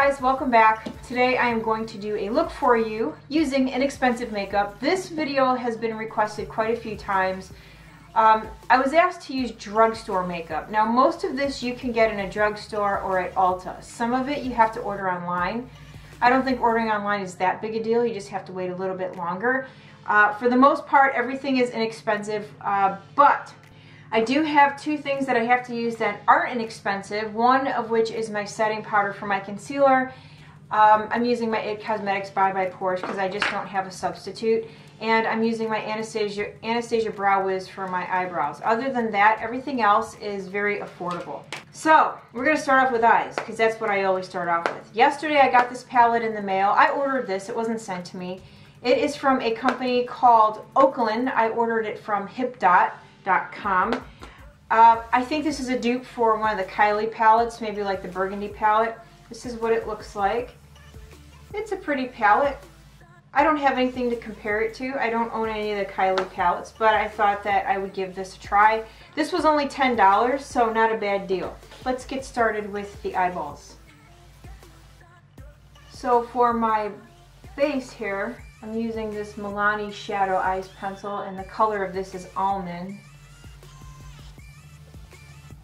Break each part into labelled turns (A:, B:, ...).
A: guys, welcome back. Today I am going to do a look for you using inexpensive makeup. This video has been requested quite a few times. I was asked to use drugstore makeup. Now most of this you can get in a drugstore or at Ulta. Some of it you have to order online. I don't think ordering online is that big a deal. You just have to wait a little bit longer. For the most part, everything is inexpensive, but I do have two things that I have to use that aren't inexpensive, one of which is my setting powder for my concealer. I'm using my It Cosmetics by Porsche because I just don't have a substitute. And I'm using my Anastasia Brow Wiz for my eyebrows. Other than that, everything else is very affordable. So, we're going to start off with eyes because that's what I always start off with. Yesterday I got this palette in the mail. I ordered this, it wasn't sent to me. It is from a company called Oakland. I ordered it from HipDot.com. I think this is a dupe for one of the Kylie palettes, maybe like the Burgundy palette. This is what it looks like. It's a pretty palette. I don't have anything to compare it to. I don't own any of the Kylie palettes, but I thought that I would give this a try. This was only $10, so not a bad deal. Let's get started with the eyeballs. So for my base here, I'm using this Milani Shadow Eyes Pencil, and the color of this is Almond.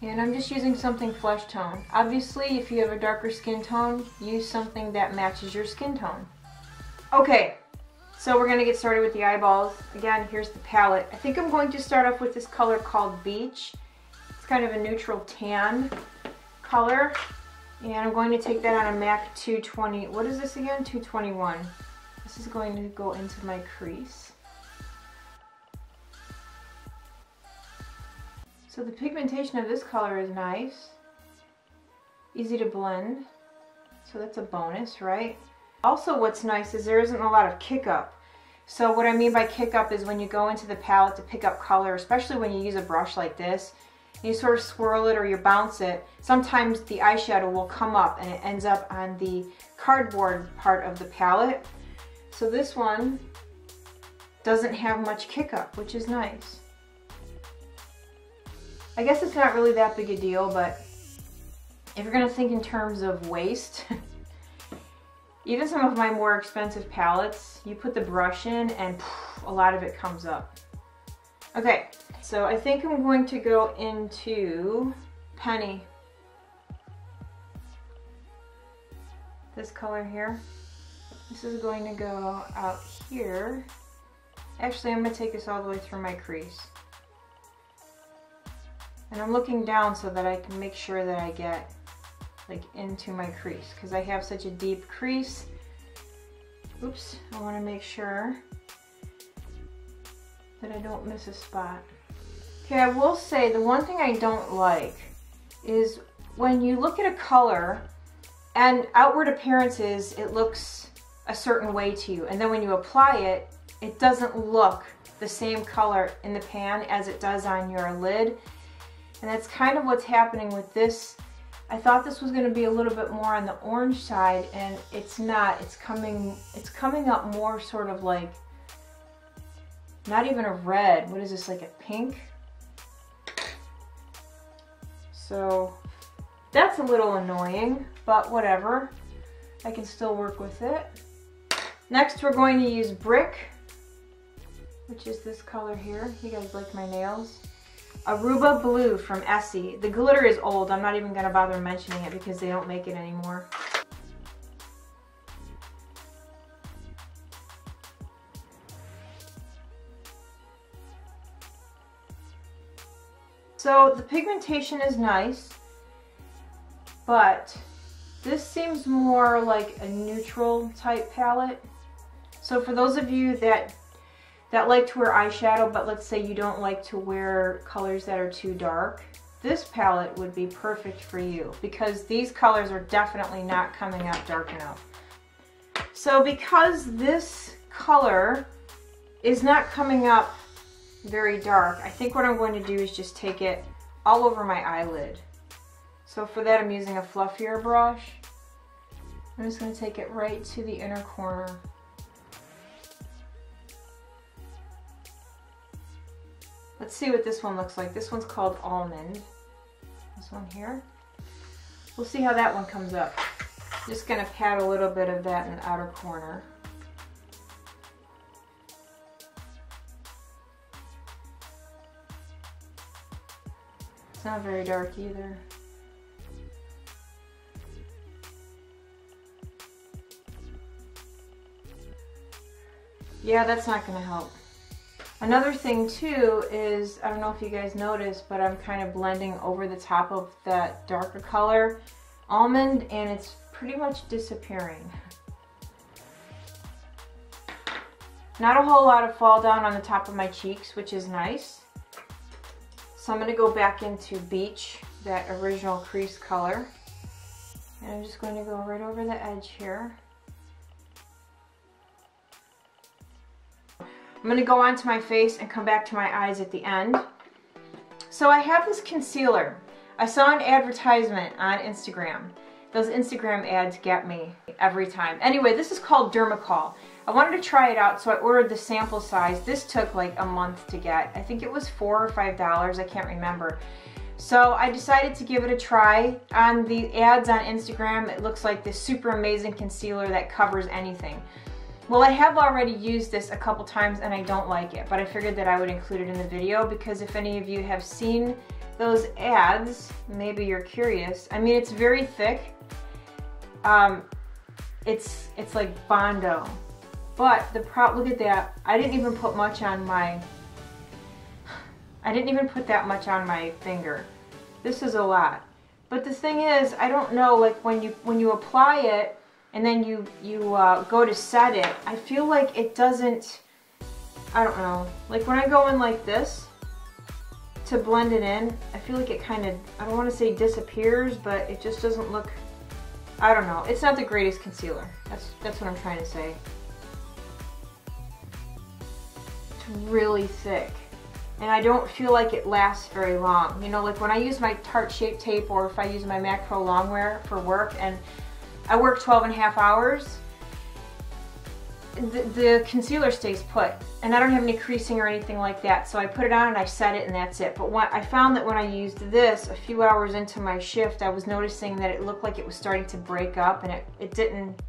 A: And I'm just using something flesh tone. Obviously, if you have a darker skin tone, use something that matches your skin tone. Okay, so we're going to get started with the eyeballs. Again, here's the palette. I think I'm going to start off with this color called Beach. It's kind of a neutral tan color. And I'm going to take that on a MAC 220. What is this again? 221. This is going to go into my crease. So the pigmentation of this color is nice. Easy to blend. So that's a bonus, right? Also what's nice is there isn't a lot of kick up. So what I mean by kick up is when you go into the palette to pick up color, especially when you use a brush like this, and you sort of swirl it or you bounce it, sometimes the eyeshadow will come up and it ends up on the cardboard part of the palette. So this one doesn't have much kick up, which is nice. I guess it's not really that big a deal, but if you're going to think in terms of waste, even some of my more expensive palettes, you put the brush in and a lot of it comes up. Okay, so I think I'm going to go into Penny. This color here. This is going to go out here. Actually, I'm going to take this all the way through my crease. And I'm looking down so that I can make sure that I get like into my crease because I have such a deep crease. Oops, I want to make sure that I don't miss a spot. Okay, I will say the one thing I don't like is when you look at a color and outward appearances, it looks a certain way to you, and then when you apply it, it doesn't look the same color in the pan as it does on your lid. And that's kind of what's happening with this. I thought this was going to be a little bit more on the orange side, and it's not. It's coming up more sort of like, not even a red. What is this, like a pink? So that's a little annoying, but whatever. I can still work with it. Next we're going to use Brick, which is this color here. You guys like my nails? Aruba Blue from Essie. The glitter is old. I'm not even going to bother mentioning it because they don't make it anymore. So the pigmentation is nice, but this seems more like a neutral type palette. So for those of you that like to wear eyeshadow, but let's say you don't like to wear colors that are too dark, this palette would be perfect for you because these colors are definitely not coming out dark enough. So because this color is not coming up very dark, I think what I'm going to do is just take it all over my eyelid. So for that I'm using a fluffier brush. I'm just going to take it right to the inner corner. Let's see what this one looks like. This one's called Almond. This one here. We'll see how that one comes up. Just gonna pat a little bit of that in the outer corner. It's not very dark either. Yeah, that's not gonna help. Another thing too is, I don't know if you guys noticed, but I'm kind of blending over the top of that darker color almond, and it's pretty much disappearing. Not a whole lot of fall down on the top of my cheeks, which is nice. So I'm going to go back into Beach, that original crease color. And I'm just going to go right over the edge here. I'm going to go onto my face and come back to my eyes at the end. So I have this concealer. I saw an advertisement on Instagram. Those Instagram ads get me every time. Anyway, this is called Dermacol. I wanted to try it out, so I ordered the sample size. This took like a month to get. I think it was $4 or $5, I can't remember. So I decided to give it a try. On the ads on Instagram, it looks like this super amazing concealer that covers anything. Well, I have already used this a couple times and I don't like it, but I figured that I would include it in the video because if any of you have seen those ads, maybe you're curious. I mean, it's very thick. It's like Bondo. But look at that. I didn't even put much on I didn't even put that much on my finger. This is a lot. But the thing is, I don't know, like when you apply it and then you go to set it, I feel like it doesn't, I don't know. Like when I go in like this to blend it in, I feel like it kind of, I don't want to say disappears, but it just doesn't look, I don't know. It's not the greatest concealer. That's what I'm trying to say. It's really thick. And I don't feel like it lasts very long. You know, like when I use my Tarte Shape Tape or if I use my Mac Pro Longwear for work and I work 12.5 hours, the concealer stays put. And I don't have any creasing or anything like that. So I put it on and I set it and that's it. But I found that when I used this a few hours into my shift, I was noticing that it looked like it was starting to break up and it didn't,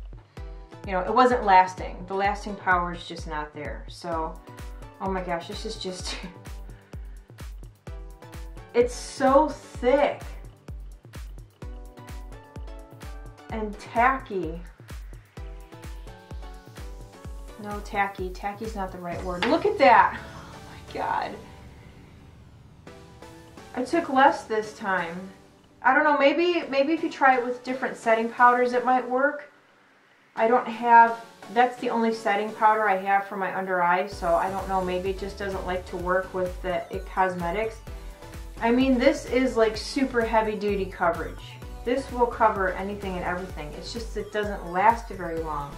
A: you know, it wasn't lasting. The lasting power is just not there. So, oh my gosh, this is just... It's so thick and tacky. No, tacky. Tacky's not the right word. Look at that. Oh my god. I took less this time. I don't know, maybe if you try it with different setting powders it might work. I don't have, that's the only setting powder I have for my under eyes, so I don't know, maybe it just doesn't like to work with the IT Cosmetics. I mean, this is like super heavy duty coverage. This will cover anything and everything. It's just it doesn't last very long.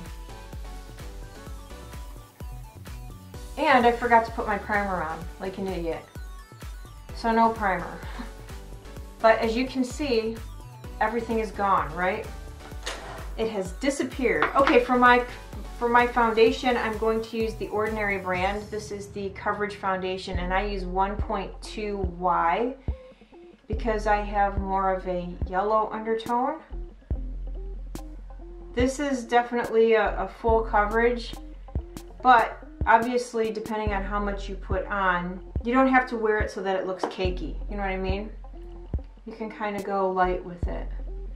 A: And I forgot to put my primer on, like an idiot. So no primer. But as you can see, everything is gone, right? It has disappeared. Okay, for my foundation, I'm going to use the Ordinary brand. This is the Coverage Foundation, and I use 1.2Y because I have more of a yellow undertone. This is definitely a full coverage, but obviously, depending on how much you put on, you don't have to wear it so that it looks cakey. You know what I mean? You can kind of go light with it.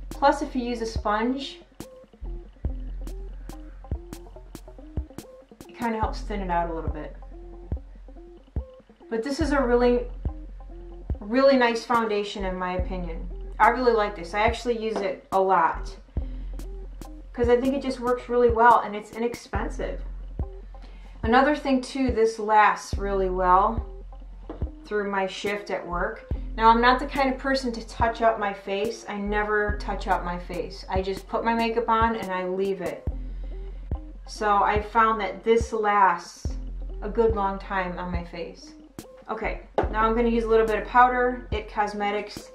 A: Plus, if you use a sponge, kind of helps thin it out a little bit. But this is a really nice foundation in my opinion. I really like this. I actually use it a lot because I think it just works really well and it's inexpensive. Another thing too, this lasts really well through my shift at work. Now I'm not the kind of person to touch up my face. I never touch up my face. I just put my makeup on and I leave it. So I found that this lasts a good long time on my face. Okay, now I'm going to use a little bit of powder, IT Cosmetics.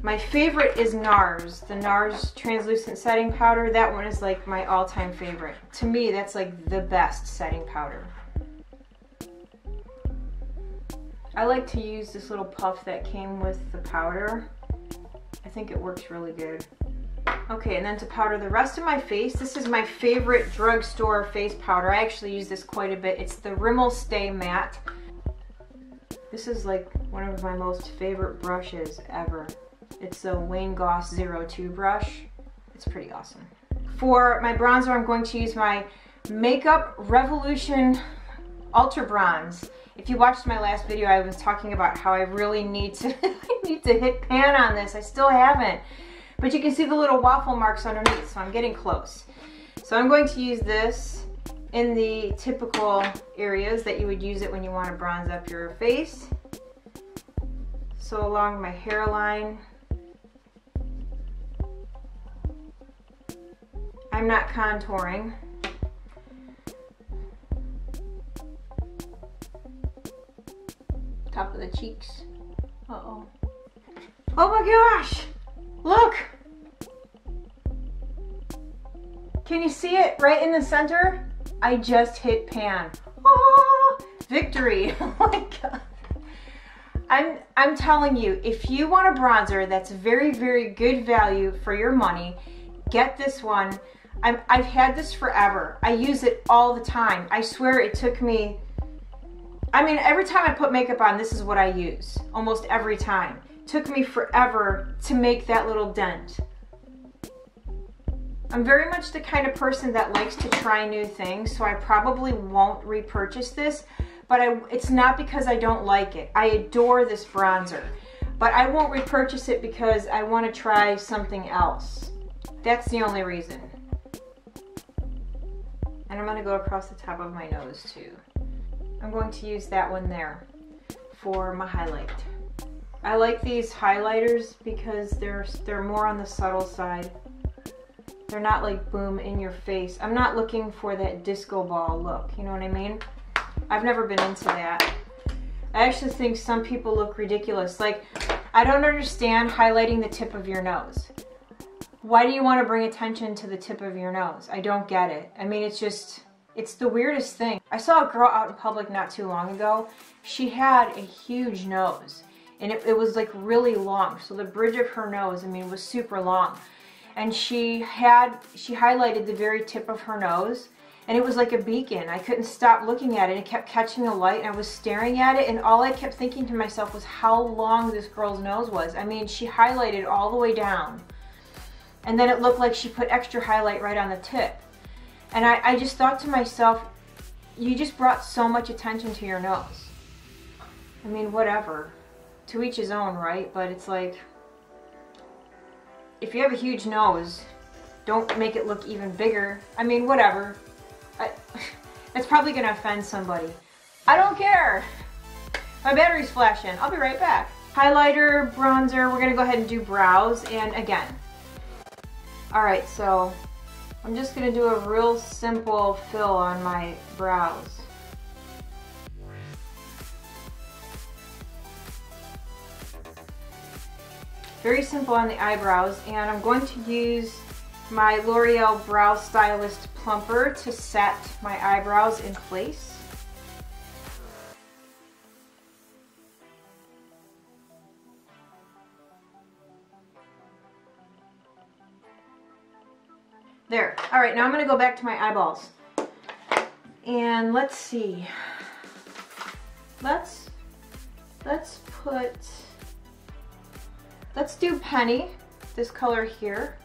A: My favorite is NARS, the NARS Translucent Setting Powder. That one is like my all-time favorite. To me, that's like the best setting powder. I like to use this little puff that came with the powder. I think it works really good. Okay, and then to powder the rest of my face, this is my favorite drugstore face powder. I actually use this quite a bit. It's the Rimmel Stay Matte. This is like one of my most favorite brushes ever. It's the Wayne Goss 02 brush. It's pretty awesome. For my bronzer, I'm going to use my Makeup Revolution Ultra Bronze. If you watched my last video, I was talking about how I really need to, hit pan on this. I still haven't. But you can see the little waffle marks underneath, so I'm getting close. So I'm going to use this in the typical areas that you would use it when you want to bronze up your face. So along my hairline. I'm not contouring. Top of the cheeks. Uh-oh. Oh my gosh! Look! Can you see it right in the center? I just hit pan. Oh, victory! Oh my god. I'm telling you, if you want a bronzer that's very, very good value for your money, get this one. I've had this forever. I use it all the time. I swear it took me, I mean, every time I put makeup on, this is what I use. Almost every time. It took me forever to make that little dent. I'm very much the kind of person that likes to try new things, so I probably won't repurchase this, but it's not because I don't like it. I adore this bronzer, but I won't repurchase it because I want to try something else. That's the only reason. And I'm going to go across the top of my nose too. I'm going to use that one there for my highlight. I like these highlighters because they're more on the subtle side. They're not like boom in your face. I'm not looking for that disco ball look, you know what I mean? I've never been into that. I actually think some people look ridiculous. Like, I don't understand highlighting the tip of your nose. Why do you want to bring attention to the tip of your nose? I don't get it. I mean, it's the weirdest thing. I saw a girl out in public not too long ago. She had a huge nose, and it was like really long. So the bridge of her nose, I mean, was super long. And she highlighted the very tip of her nose, and it was like a beacon. I couldn't stop looking at it. It kept catching the light, and I was staring at it, and all I kept thinking to myself was how long this girl's nose was. I mean, she highlighted all the way down, and then it looked like she put extra highlight right on the tip. And I just thought to myself, you just brought so much attention to your nose. I mean, whatever. To each his own, right? But it's like, if you have a huge nose, don't make it look even bigger. I mean, whatever. That's probably going to offend somebody. I don't care. My battery's flashing. I'll be right back. Highlighter, bronzer. We're going to go ahead and do brows. And again. Alright, so I'm just going to do a real simple fill on my brows. Very simple on the eyebrows, and I'm going to use my L'Oreal Brow Stylist Plumper to set my eyebrows in place. There. Alright, now I'm going to go back to my eyeballs. And let's see. Let's do Penny, this color here,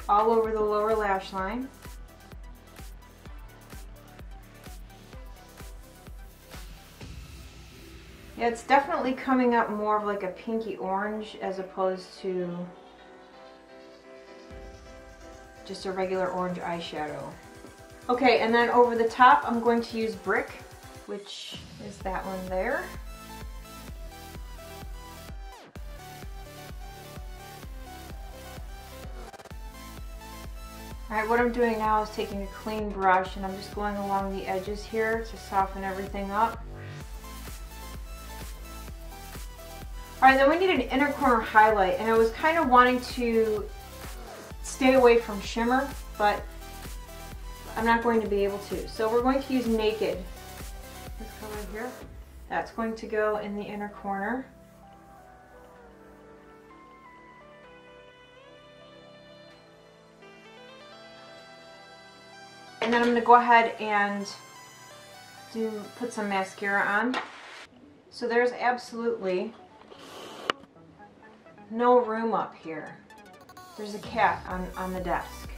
A: all over the lower lash line. Yeah, it's definitely coming up more of like a pinky orange as opposed to just a regular orange eyeshadow. Okay, and then over the top I'm going to use Brick, which is that one there. Alright, what I'm doing now is taking a clean brush and I'm just going along the edges here to soften everything up. Alright, then we need an inner corner highlight, and I was kind of wanting to stay away from shimmer, but I'm not going to be able to. So we're going to use Naked. This color here. That's going to go in the inner corner. then I'm going to go ahead and put some mascara on. So there's absolutely no room up here. There's a cat on the desk.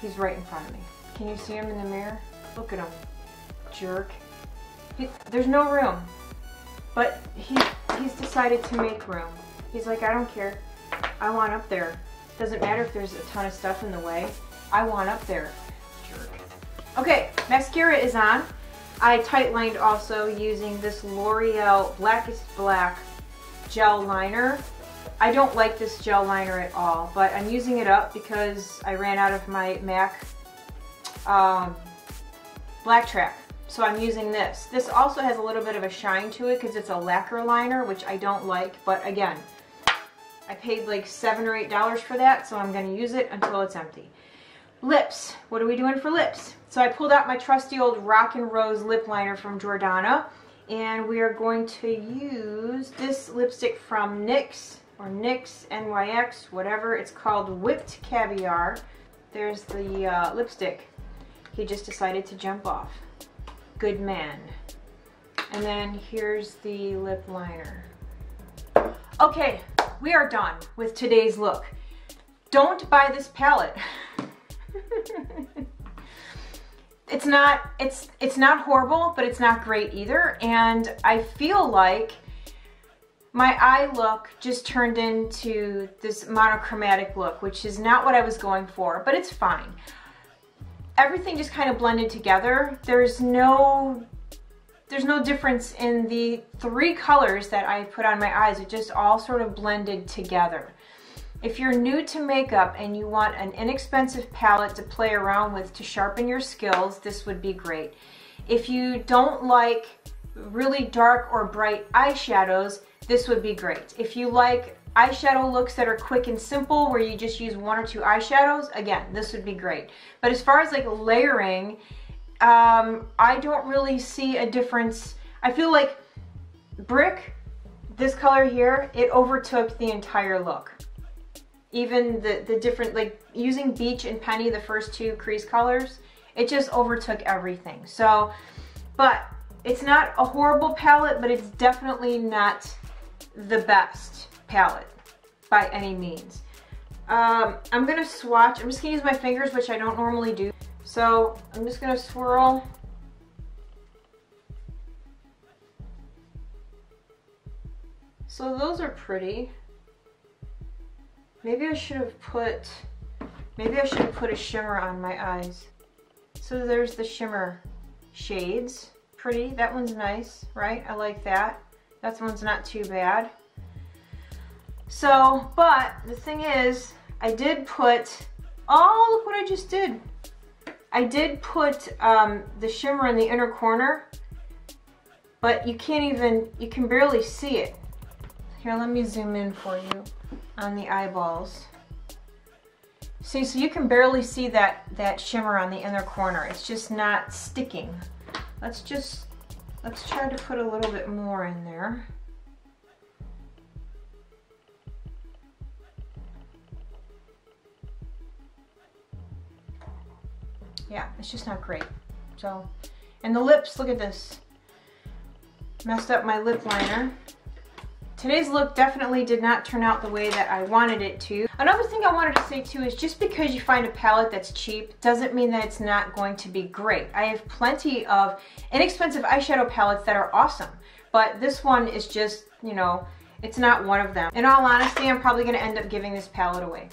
A: He's right in front of me. Can you see him in the mirror? Look at him. Jerk. There's no room. But he's decided to make room. He's like, I don't care. I want up there. Doesn't matter if there's a ton of stuff in the way. I want up there. Jerk. Okay, mascara is on. I tight lined also using this L'Oreal Blackest Black gel liner. I don't like this gel liner at all, but I'm using it up because I ran out of my MAC Black Track. So I'm using this. This also has a little bit of a shine to it because it's a lacquer liner, which I don't like, but again, I paid like $7 or $8 for that, so I'm going to use it until it's empty. Lips. What are we doing for lips? So I pulled out my trusty old Rock and Rose lip liner from Jordana, and we are going to use this lipstick from NYX, or NYX, NYX, whatever. It's called Whipped Caviar. There's the lipstick. He just decided to jump off. Good man. And then here's the lip liner. Okay, we are done with today's look. Don't buy this palette. It's not horrible, but it's not great either. And I feel like my eye look just turned into this monochromatic look, which is not what I was going for, but it's fine. Everything just kind of blended together. There's no difference in the three colors that I put on my eyes. It just all sort of blended together. If you're new to makeup and you want an inexpensive palette to play around with to sharpen your skills, this would be great. If you don't like really dark or bright eyeshadows, this would be great. If you like eyeshadow looks that are quick and simple where you just use one or two eyeshadows, again, this would be great. But as far as like layering, I don't really see a difference. I feel like Brick, this color here, it overtook the entire look. Even the different, like using Beach and Penny, the first two crease colors, it just overtook everything. So, but it's not a horrible palette, but it's definitely not the best palette by any means. I'm gonna swatch. I'm just gonna use my fingers, which I don't normally do. So I'm just gonna swirl. So those are pretty. Maybe I should have put a shimmer on my eyes. So there's the shimmer shades. Pretty. That one's nice, right? I like that. That one's not too bad. So, but the thing is, I did put, oh, look what I just did. I did put the shimmer in the inner corner, but you can barely see it. Here, let me zoom in for you on the eyeballs. See, so you can barely see that shimmer on the inner corner. It's just not sticking. Let's try to put a little bit more in there. Yeah, it's just not great. So, and the lips, look at this. Messed up my lip liner. Today's look definitely did not turn out the way that I wanted it to. Another thing I wanted to say too is just because you find a palette that's cheap doesn't mean that it's not going to be great. I have plenty of inexpensive eyeshadow palettes that are awesome, but this one is just, you know, it's not one of them. In all honesty, I'm probably going to end up giving this palette away.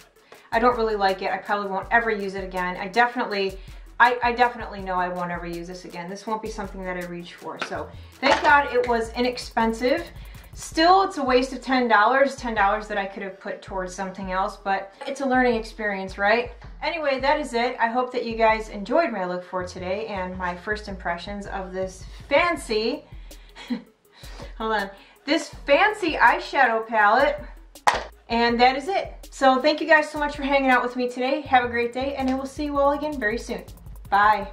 A: I don't really like it. I probably won't ever use it again. I definitely know I won't ever use this again. This won't be something that I reach for. So thank God it was inexpensive. Still, it's a waste of $10, $10 that I could have put towards something else, but it's a learning experience, right? Anyway, that is it. I hope that you guys enjoyed my look for today and my first impressions of this fancy, hold on, this fancy eyeshadow palette. And that is it. So thank you guys so much for hanging out with me today. Have a great day, and I will see you all again very soon. Bye.